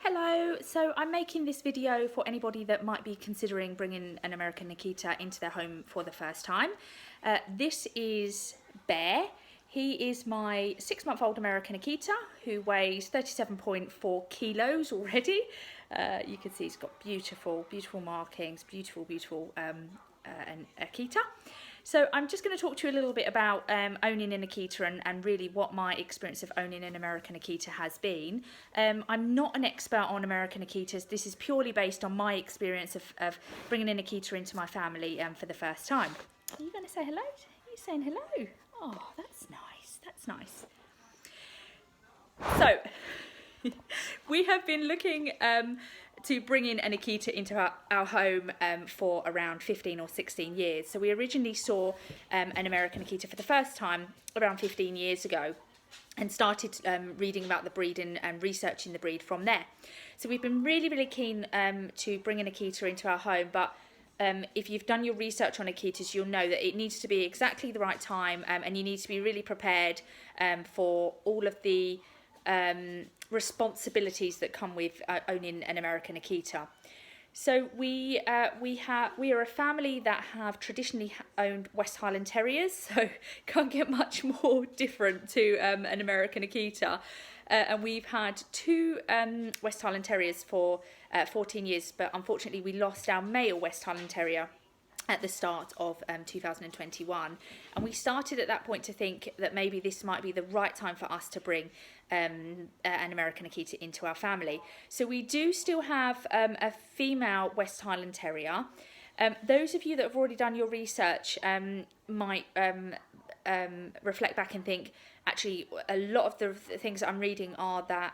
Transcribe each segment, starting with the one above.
Hello, so I'm making this video for anybody that might be considering bringing an American Akita into their home for the first time. This is Bear. He is my 6-month-old American Akita who weighs 37.4 kilos already. You can see he's got beautiful markings, beautiful an Akita. So I'm just going to talk to you a little bit about owning an Akita and really what my experience of owning an American Akita has been. I'm not an expert on American Akitas. This is purely based on my experience of bringing an Akita into my family for the first time. Are you going to say hello? Are you saying hello? Oh, that's nice. That's nice. So we have been looking to bring in an Akita into our home for around 15 or 16 years. So we originally saw an American Akita for the first time around 15 years ago and started reading about the breed and researching the breed from there. So we've been really keen to bring an Akita into our home, but if you've done your research on Akitas, you'll know that it needs to be exactly the right time and you need to be really prepared for all of the responsibilities that come with owning an American Akita. So we are a family that have traditionally owned West Highland Terriers, so can't get much more different to an American Akita. And we've had two West Highland Terriers for 14 years, but unfortunately we lost our male West Highland Terrier at the start of 2021, and we started at that point to think that maybe this might be the right time for us to bring an American Akita into our family. So we do still have a female West Highland Terrier. Those of you that have already done your research might reflect back and think, actually, a lot of the things that I'm reading are that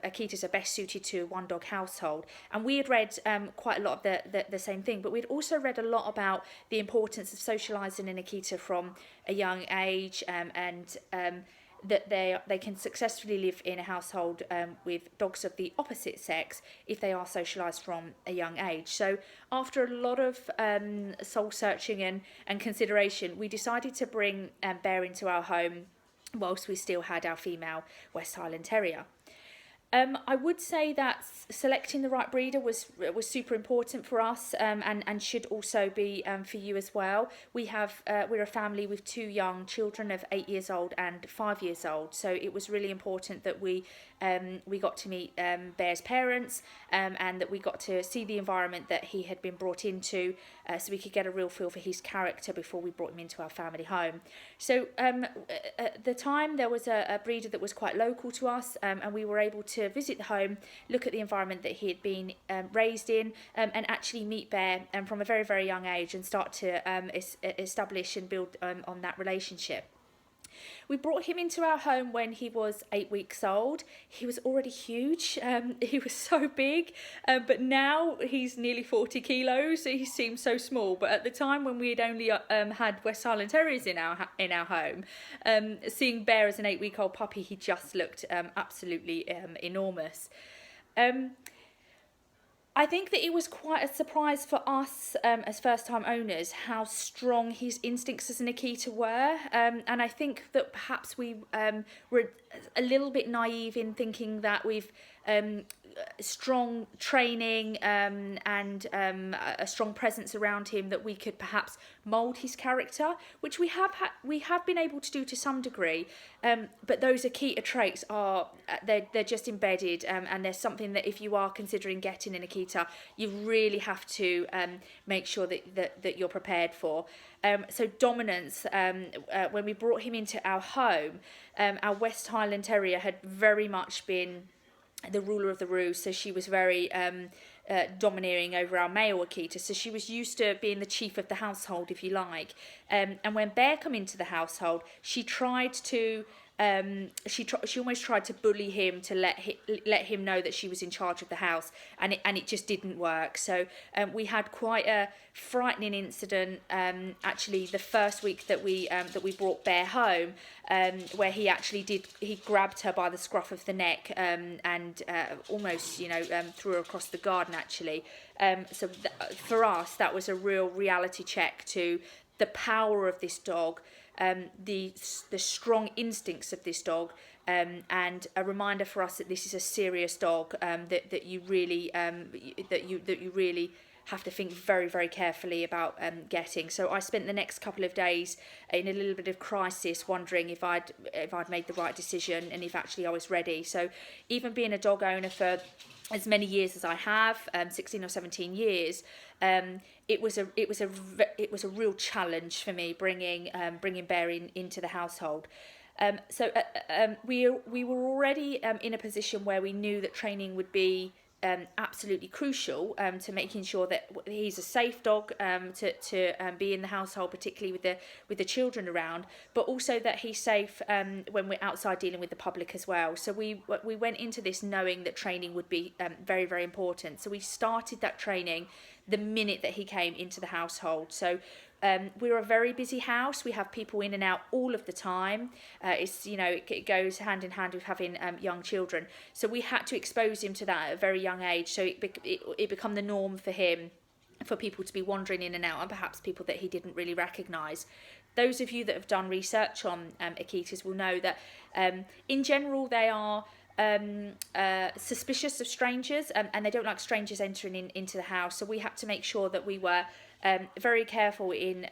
Akitas are best suited to a one-dog household. And we had read quite a lot of the same thing, but we'd also read a lot about the importance of socialising an Akita from a young age and that they can successfully live in a household with dogs of the opposite sex if they are socialised from a young age. So after a lot of soul searching and consideration, we decided to bring Bear into our home whilst we still had our female West Highland Terrier. I would say that selecting the right breeder was super important for us and should also be for you as well. We're a family with two young children of 8 years old and 5 years old, so it was really important that we got to meet Bear's parents and that we got to see the environment that he had been brought into, so we could get a real feel for his character before we brought him into our family home. So at the time there was a breeder that was quite local to us, and we were able to visit the home, look at the environment that he had been raised in, and actually meet Bear from a very young age and start to establish and build on that relationship. We brought him into our home when he was 8 weeks old. He was already huge. He was so big, but now he's nearly 40 kilos. He seems so small. But at the time when we had only had West Highland Terriers in our home, seeing Bear as an 8-week-old puppy, he just looked absolutely enormous. I think that it was quite a surprise for us as first-time owners how strong his instincts as an Akita were, and I think that perhaps we were a little bit naive in thinking that with strong training and a strong presence around him that we could perhaps mould his character, which we have been able to do to some degree, but those Akita traits are they're just embedded, and there's something that if you are considering getting an Akita, you really have to make sure that you're prepared for. So dominance, when we brought him into our home, our West Highland Terrier had very much been the ruler of the roost, so she was very domineering over our male Akita, so she was used to being the chief of the household, if you like, and when Bear came into the household, she tried to she almost tried to bully him to let him know that she was in charge of the house, and it just didn't work. So we had quite a frightening incident actually the first week that we brought Bear home, where he grabbed her by the scruff of the neck and almost threw her across the garden actually. So for us that was a real reality check to the power of this dog, the strong instincts of this dog, and a reminder for us that this is a serious dog, that you really have to think very, very carefully about getting. So I spent the next couple of days in a little bit of crisis, wondering if I'd made the right decision and if actually I was ready. So even being a dog owner for as many years as I have, 16 or 17 years, it was a real challenge for me bringing Bear into the household. We were already in a position where we knew that training would be absolutely crucial to making sure that he's a safe dog to be in the household, particularly with the children around, but also that he's safe when we're outside dealing with the public as well. So we went into this knowing that training would be very, very important. So we started that training the minute that he came into the household. So we're a very busy house. We have people in and out all of the time. It goes hand in hand with having young children. So we had to expose him to that at a very young age. So it become the norm for him, for people to be wandering in and out, and perhaps people that he didn't really recognise. Those of you that have done research on Akitas will know that in general they are suspicious of strangers, and they don't like strangers entering into the house. So we had to make sure that we were very careful in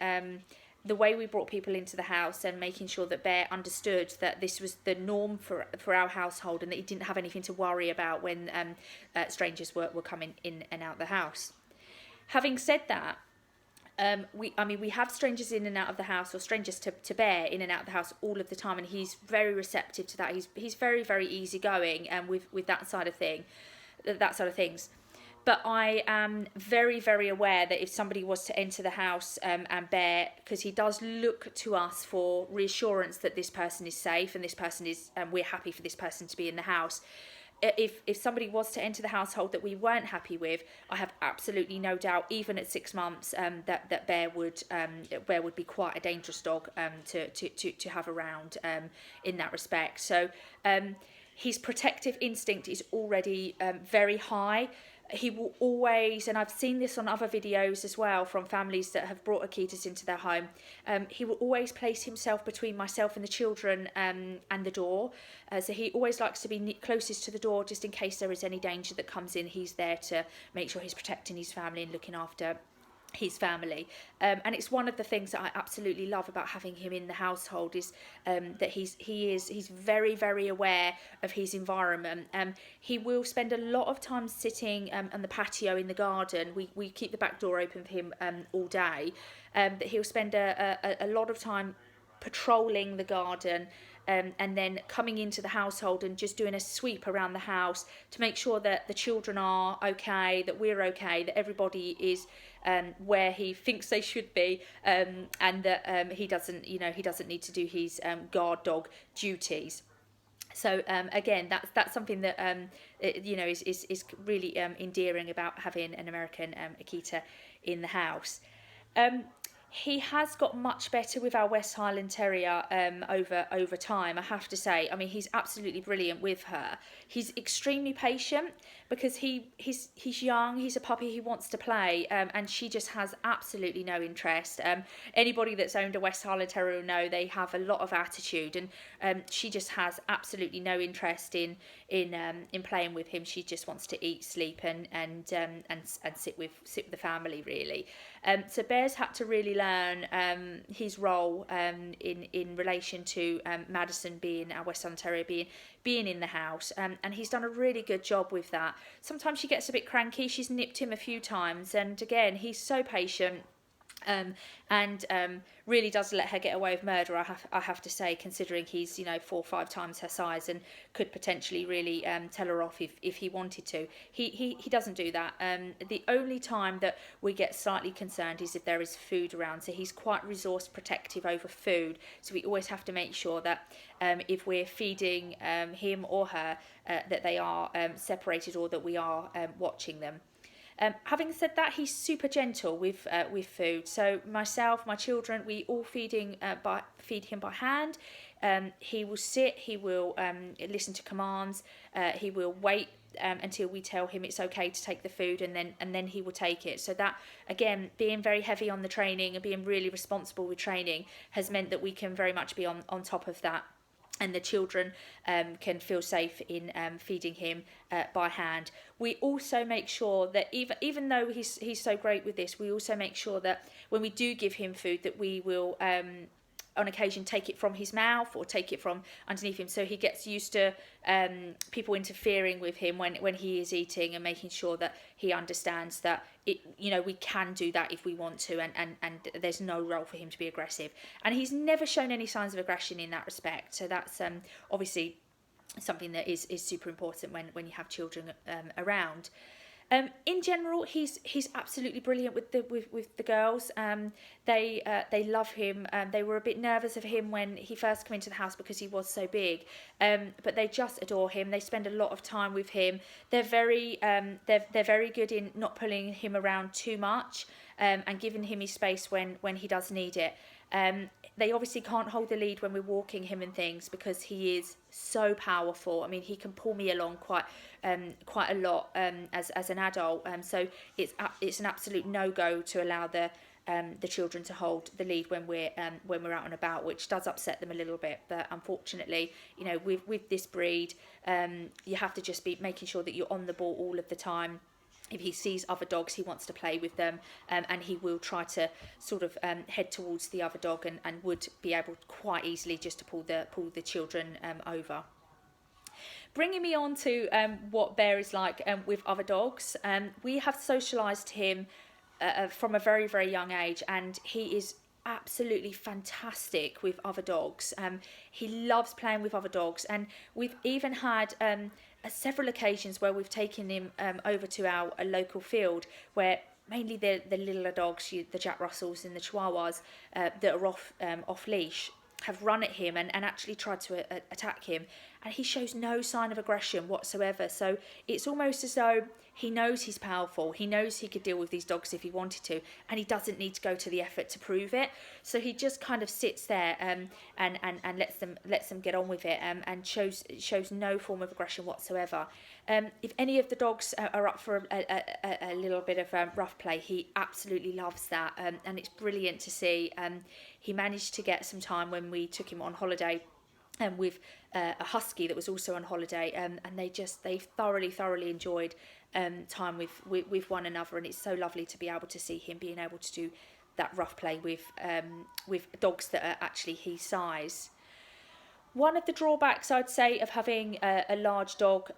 the way we brought people into the house, and making sure that Bear understood that this was the norm for our household, and that he didn't have anything to worry about when strangers were coming in and out the house. Having said that, we have strangers in and out of the house, or strangers to Bear in and out of the house all of the time, and he's very receptive to that. He's very, very easygoing with that side of things. But I am very, very aware that if somebody was to enter the house and Bear, because he does look to us for reassurance that this person is safe and this person is, we're happy for this person to be in the house. If somebody was to enter the household that we weren't happy with, I have absolutely no doubt, even at 6 months, that Bear would be quite a dangerous dog to have around in that respect. So his protective instinct is already very high. He will always, and I've seen this on other videos as well from families that have brought Akitas into their home, he will always place himself between myself and the children and the door. So he always likes to be closest to the door, just in case there is any danger that comes in. He's there to make sure he's protecting his family and looking after his family, and it's one of the things that I absolutely love about having him in the household is that he's very, very aware of his environment. He will spend a lot of time sitting on the patio in the garden. We keep the back door open for him all day, but he'll spend a lot of time patrolling the garden, and then coming into the household and just doing a sweep around the house to make sure that the children are okay, that we're okay, that everybody is where he thinks they should be, and that he doesn't need to do his guard dog duties. So again, that's something that is really endearing about having an American Akita in the house. He has got much better with our West Highland Terrier over time, I have to say. I mean, he's absolutely brilliant with her. He's extremely patient because he's young, he's a puppy, he wants to play, and she just has absolutely no interest. Anybody that's owned a West Highland Terrier will know they have a lot of attitude, and she just has absolutely no interest in playing with him. She just wants to eat, sleep, and sit with the family, really. So Bear's had to really learn his role in relation to Madison, being our West Highland Terrier, being in the house, and he's done a really good job with that. Sometimes she gets a bit cranky. She's nipped him a few times, and again, he's so patient. And really does let her get away with murder, I have to say, considering he's 4 or 5 times her size and could potentially really tell her off if he wanted to. He doesn't do that. The only time that we get slightly concerned is if there is food around. So he's quite resource protective over food. So we always have to make sure that if we're feeding him or her, that they are separated, or that we are watching them. Having said that, he's super gentle with food. So myself, my children, we all feed him by hand. He will sit. He will listen to commands. He will wait until we tell him it's okay to take the food, and then he will take it. So that, again, being very heavy on the training and being really responsible with training has meant that we can very much be on top of that. and the children can feel safe in feeding him by hand. We also make sure that even though he's so great with this, we also make sure that when we do give him food, that we will on occasion take it from his mouth or take it from underneath him, so he gets used to people interfering with him when he is eating, and making sure that he understands that we can do that if we want to, and there's no role for him to be aggressive. And he's never shown any signs of aggression in that respect, so that's obviously something that is super important when you have children around. In general, he's absolutely brilliant with the girls. They love him. They were a bit nervous of him when he first came into the house because he was so big, but they just adore him. They spend a lot of time with him. They're very good in not pulling him around too much, and giving him his space when he does need it. They obviously can't hold the lead when we're walking him and things, because he is so powerful. I mean, he can pull me along quite a lot as an adult. So it's an absolute no-go to allow the children to hold the lead when we're out and about, which does upset them a little bit. But unfortunately, with this breed, you have to just be making sure that you're on the ball all of the time. If he sees other dogs, he wants to play with them, and he will try to sort of head towards the other dog, and would be able quite easily just to pull the children over. Bringing me on to what Bear is like with other dogs. We have socialised him from a very, very young age, and he is absolutely fantastic with other dogs. He loves playing with other dogs, and we've even had several occasions where we've taken him over to our local field, where mainly the littler dogs, the Jack Russells and the Chihuahuas that are off leash, have run at him and actually tried to attack him, and he shows no sign of aggression whatsoever. So it's almost as though he knows he's powerful. He knows he could deal with these dogs if he wanted to, and he doesn't need to go to the effort to prove it. So he just kind of sits there and lets them get on with it, and shows no form of aggression whatsoever. If any of the dogs are up for a little bit of rough play, he absolutely loves that, and it's brilliant to see. He managed to get some time when we took him on holiday with a husky that was also on holiday, and they thoroughly enjoyed time with one another, and it's so lovely to be able to see him being able to do that rough play with dogs that are actually his size. One of the drawbacks, I'd say, of having a large dog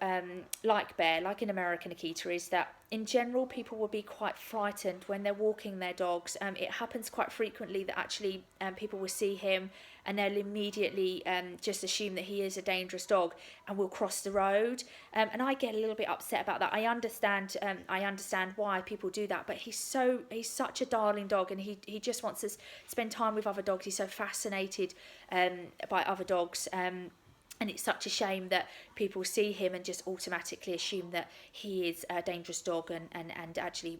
like Bear, like an American Akita, is that in general people will be quite frightened when they're walking their dogs. It happens quite frequently that actually people will see him and they'll immediately just assume that he is a dangerous dog and will cross the road. And I get a little bit upset about that. I understand why people do that, but he's such a darling dog, and he just wants to spend time with other dogs. He's so fascinated by other dogs. And it's such a shame that people see him and just automatically assume that he is a dangerous dog, and actually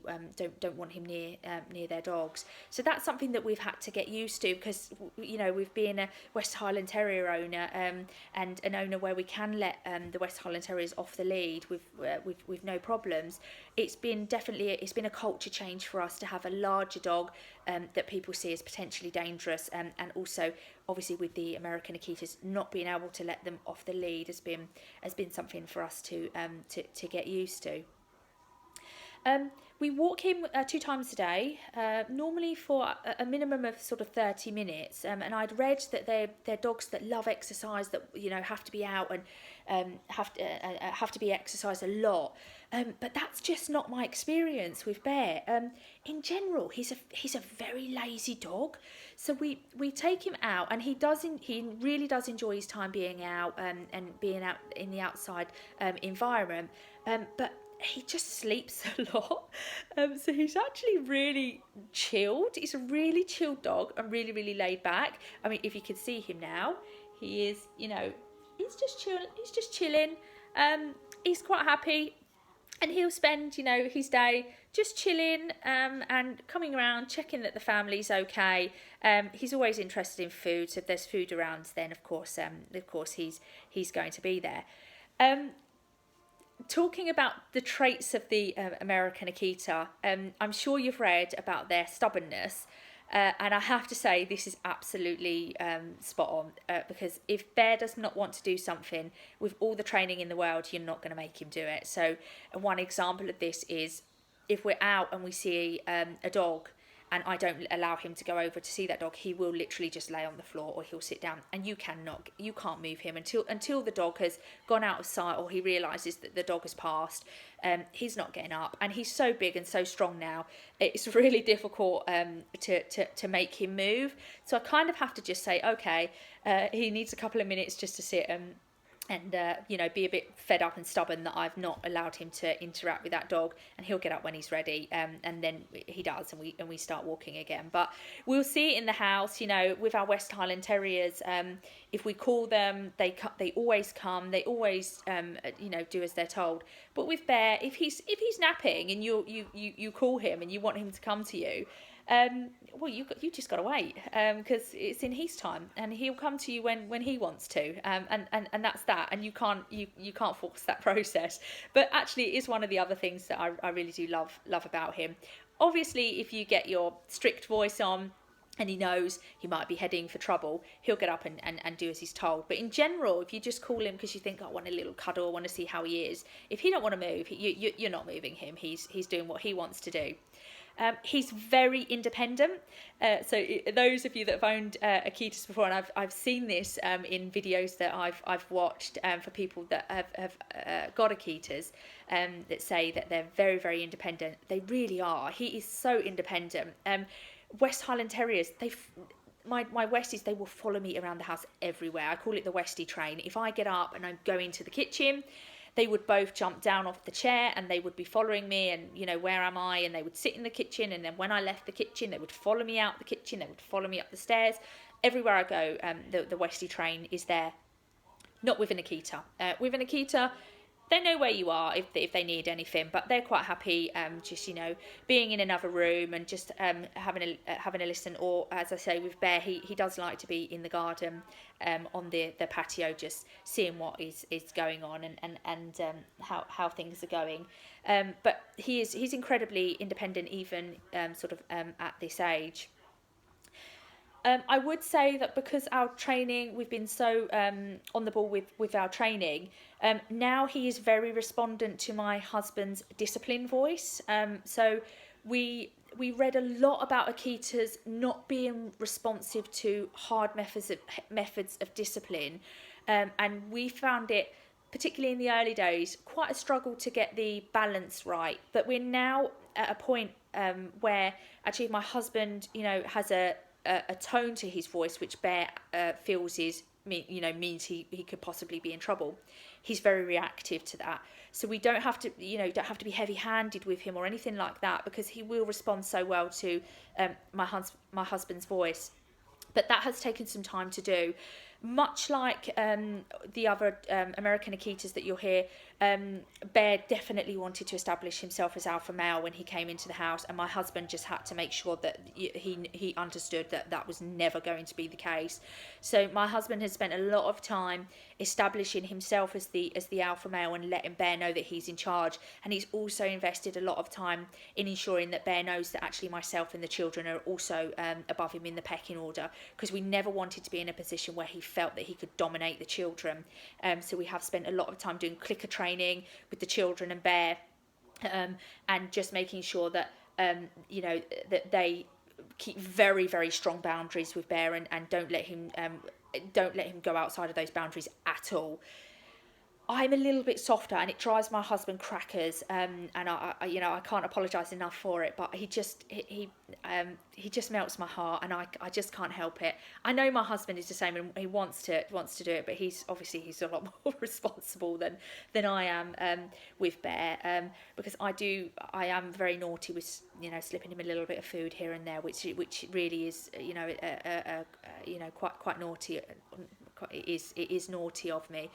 don't want him near their dogs. So that's something that we've had to get used to, because we've been a West Highland Terrier owner, and an owner where we can let the West Highland Terriers off the lead with no problems. It's been a culture change for us to have a larger dog that people see as potentially dangerous, and also obviously with the American Akitas, not being able to let them off the lead has been something for us to get used to. We walk him 2 times a day, normally for a minimum of sort of 30 minutes. And I'd read that they're dogs that love exercise, that have to be out and have to be exercised a lot. But that's just not my experience with Bear. In general, he's a very lazy dog. So we take him out, and he really does enjoy his time being out, and being out in the outside environment. But he just sleeps a lot. So he's actually really chilled. He's a really chilled dog and really, really laid back. I mean, if you could see him now, he is, he's just chilling. He's quite happy. And he'll spend, his day just chilling, and coming around, checking that the family's okay. He's always interested in food, so if there's food around, then of course he's going to be there. Talking about the traits of the American Akita, I'm sure you've read about their stubbornness. And I have to say, this is absolutely spot on, because if Bear does not want to do something, with all the training in the world, you're not going to make him do it. So one example of this is if we're out and we see a dog, and I don't allow him to go over to see that dog, he will literally just lay on the floor, or he'll sit down, and you can't move him until the dog has gone out of sight, or he realises that the dog has passed. He's not getting up, and he's so big and so strong now. It's really difficult to make him move. So I kind of have to just say, okay, he needs a couple of minutes just to sit and be a bit fed up and stubborn that I've not allowed him to interact with that dog, and he'll get up when he's ready, and then he does, and we start walking again. But we'll see it in the house, with our West Highland Terriers. If we call them, they always come. They always do as they're told. But with Bear, if he's napping and you call him and you want him to come to you, well, you just got to wait, because it's in his time, and he'll come to you when he wants to, and that's that, and you can't force that process. But actually, it is one of the other things that I really do love about him. Obviously, if you get your strict voice on and he knows he might be heading for trouble, he'll get up and do as he's told. But in general, if you just call him because you think, I want a little cuddle, I want to see how he is, if he don't want to move, you're not moving him. He's doing what he wants to do. He's very independent. So those of you that have owned Akitas before, and I've seen this in videos that I've watched for people that have got Akitas, that say that they're very, very independent. They really are. He is so independent. West Highland Terriers, my Westies, they will follow me around the house everywhere. I call it the Westie train. If I get up and I'm going to the kitchen, they would both jump down off the chair and they would be following me, and where am I, and they would sit in the kitchen, and then when I left the kitchen they would follow me out the kitchen, they would follow me up the stairs. Everywhere I go, the Westie train is there. Not with an Akita. With an Akita, they know where you are if they need anything, but they're quite happy just being in another room and just having a listen. Or, as I say, with Bear, he does like to be in the garden, on the patio, just seeing what is going on and how things are going. But he's incredibly independent, even at this age. I would say that because our training, we've been so on the ball with our training, now he is very respondent to my husband's discipline voice. So we read a lot about Akitas not being responsive to hard methods of discipline, and we found it, particularly in the early days, quite a struggle to get the balance right. But we're now at a point where actually my husband, has a tone to his voice which Bear feels means he could possibly be in trouble. He's very reactive to that, so we don't have to be heavy-handed with him or anything like that, because he will respond so well to my husband's voice. But that has taken some time to do. Much like the other American Akitas that you'll hear, Bear definitely wanted to establish himself as alpha male when he came into the house, and my husband just had to make sure that he understood that was never going to be the case. So my husband has spent a lot of time establishing himself as the alpha male and letting Bear know that he's in charge, and he's also invested a lot of time in ensuring that Bear knows that actually myself and the children are also above him in the pecking order, because we never wanted to be in a position where he felt that he could dominate the children. So we have spent a lot of time doing clicker training with the children and Bear, and just making sure that that they keep very, very strong boundaries with Bear, and don't let him go outside of those boundaries at all. I'm a little bit softer, and it drives my husband crackers, and I can't apologise enough for it. But he just melts my heart, and I just can't help it. I know my husband is the same, and he wants to do it, but he's a lot more responsible than I am with Bear, because I am very naughty with slipping him a little bit of food here and there, which really is quite naughty. It is naughty of me.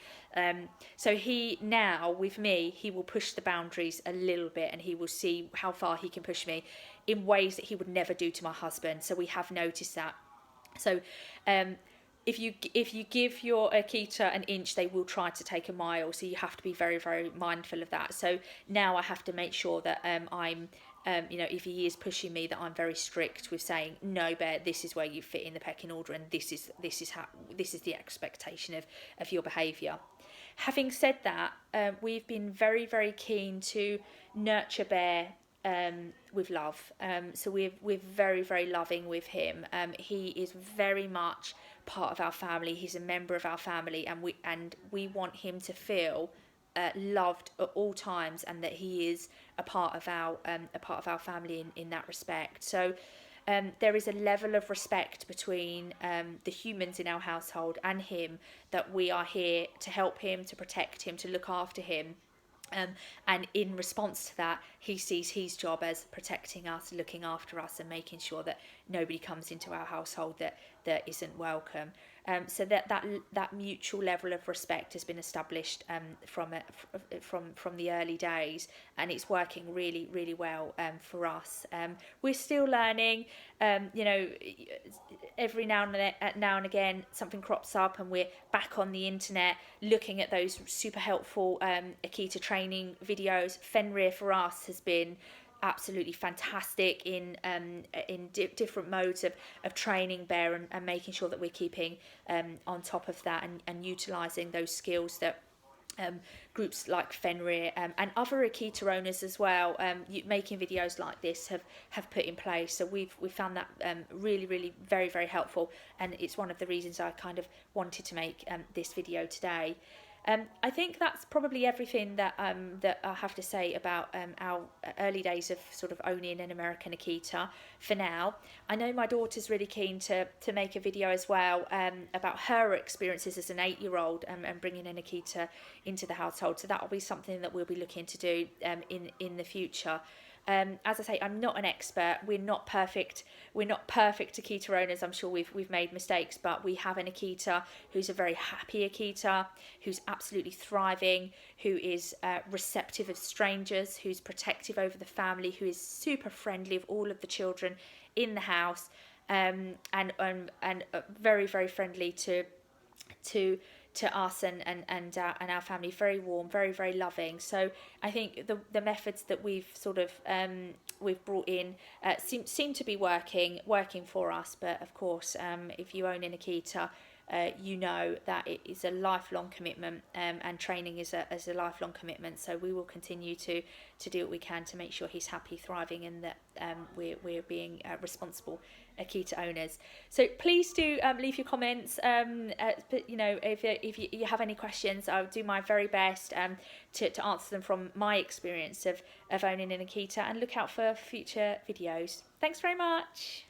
So he now, with me, he will push the boundaries a little bit, and he will see how far he can push me in ways that he would never do to my husband. So we have noticed that. So if you give your Akita an inch, they will try to take a mile. So you have to be very, very mindful of that. So now I have to make sure that I'm if he is pushing me, that I'm very strict with saying, no, Bear, this is where you fit in the pecking order, and this is the expectation of your behaviour. Having said that, we've been very, very keen to nurture Bear with love. So we're very, very loving with him. He is very much part of our family. He's a member of our family, and we want him to feel loved at all times, and that he is a part of our family in that respect. So there is a level of respect between the humans in our household and him, that we are here to help him, to protect him, to look after him. And in response to that, he sees his job as protecting us, looking after us, and making sure that nobody comes into our household that isn't welcome. So that mutual level of respect has been established from the early days, and it's working really, really well for us. We're still learning. Every now and again something crops up, and we're back on the internet looking at those super helpful Akita training videos. Fenrir for us has been absolutely fantastic in different modes of training Bear, and making sure that we're keeping on top of that, and utilising those skills that groups like Fenrir and other Akita owners as well, making videos like this have put in place. So we've found that really, really very, very helpful, and it's one of the reasons I kind of wanted to make this video today. I think that's probably everything that I have to say about our early days of sort of owning an American Akita for now. I know my daughter's really keen to make a video as well about her experiences as an 8-year-old and bringing an Akita into the household. So that will be something that we'll be looking to do in the future. As I say, I'm not an expert. We're not perfect. We're not perfect Akita owners. I'm sure we've made mistakes, but we have an Akita who's a very happy Akita, who's absolutely thriving, who is receptive of strangers, who's protective over the family, who is super friendly of all of the children in the house, and very, very friendly to us and our family. Very warm, very, very loving. So I think the methods that we've sort of we've brought in seem to be working for us. But of course, if you own an Akita, you know that it is a lifelong commitment, and training is a lifelong commitment. So we will continue to do what we can to make sure he's happy, thriving, and that we're being responsible Akita owners. So please do leave your comments. But if you have any questions, I'll do my very best to answer them from my experience of owning an Akita, and look out for future videos. Thanks very much.